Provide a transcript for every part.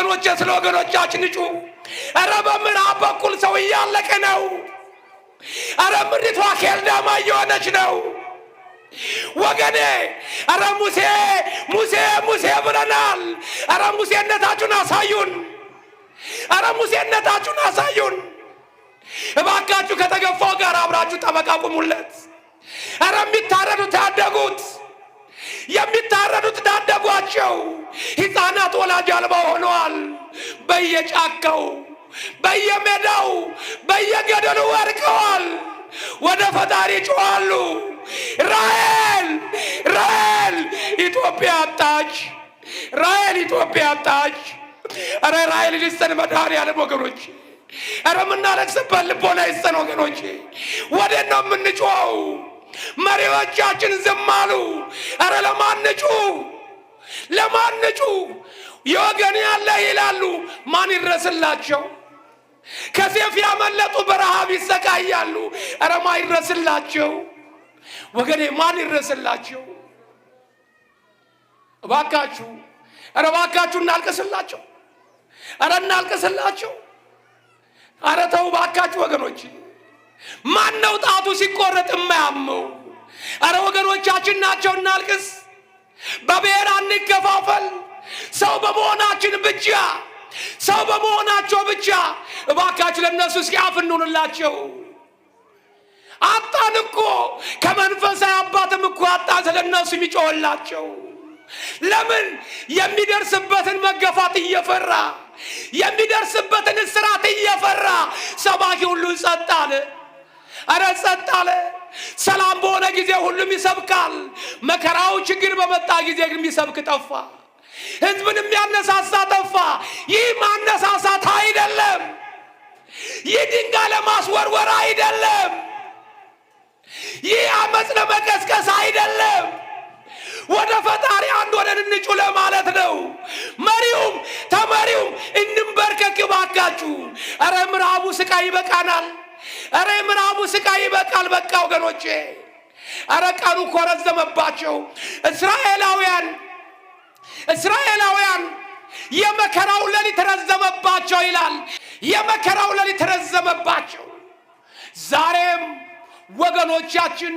ወገኖቼ ስለ ወገኖቻችን ጩ። አረ በምዕራብ በኩል ሰው እያለቀ ነው። አረ ምድሪቷ ኬልዳማ እየሆነች ነው ወገኔ። አረ ሙሴ ሙሴ ሙሴ ብለናል። አረ ሙሴነታችሁን አሳዩን። አረ ሙሴነታችሁን አሳዩን እባካችሁ። ከተገፋው ጋር አብራችሁ ጠበቃ ቁሙለት። አረ የሚታረዱት ታደጉት፣ የሚታረዱት ታደጓቸው። ሕፃናት ወላጅ አልባ ሆነዋል። በየጫካው በየሜዳው በየገደሉ ወድቀዋል። ወደ ፈጣሪ ጮኻሉ። ራሔል ራሔል ኢትዮጵያ አጣች፣ ራሔል ኢትዮጵያ አጣች። አረ ራሔል ልስተን መድኃኔዓለም ወገኖች፣ አረ ምናለቅስበት ልቦና ይስጠን ወገኖች። ወዴት ነው የምንጮኸው? መሪዎቻችን ዝም አሉ። አረ ለማንጩ ለማንጩ የወገን ያለ ይላሉ። ማን ይረስላቸው? ከሴፍ ያመለጡ በረሃብ ይሰቃያሉ። አረ ማን ይረስላቸው ወገኔ? ማን ይረስላቸው? እባካችሁ አረ እባካችሁ እናልቅስላቸው። አረ እናልቅስላቸው። አረ ተው እባካችሁ ወገኖች። ማን ነው ጣቱ ሲቆረጥ የማያመው? አረ ወገኖቻችን ናቸው። እናልቅስ። በብሔር አንከፋፈል። ሰው በመሆናችን ብቻ ሰው በመሆናቸው ብቻ እባካችሁ ለነሱ እስኪ አፍ እንሁንላቸው። አጣን እኮ ከመንፈሳዊ አባትም እኮ አጣን ስለነሱ የሚጮህላቸው። ለምን? የሚደርስበትን መገፋት እየፈራ የሚደርስበትን እስራት እየፈራ ሰባኪ ሁሉ ጸጥ አለ። አረ ጸጥ አለ። ሰላም በሆነ ጊዜ ሁሉም ይሰብካል። መከራው ችግር በመጣ ጊዜ ግን የሚሰብክ ጠፋ። ህዝብን የሚያነሳሳ ጠፋ። ይህ ማነሳሳት አይደለም። ይህ ድንጋይ ለማስወርወር አይደለም። ይህ አመፅ ለመቀስቀስ አይደለም። ወደ ፈጣሪ አንድ ሆነን እንጩ ለማለት ነው። መሪውም ተመሪውም እንንበርከክ ባካችሁ። አረ ምዕራቡ ስቃይ ይበቃናል። አረ ምዕራቡ ስቃይ ይበቃል። በቃ ወገኖቼ። አረ ቀኑ እኮ ረዘመባቸው። እስራኤላውያን የመከራው ሌሊት ረዘመባቸው ይላል። የመከራው ሌሊት ረዘመባቸው። ዛሬም ወገኖቻችን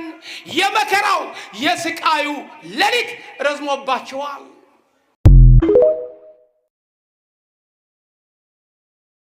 የመከራው የስቃዩ ሌሊት ረዝሞባቸዋል።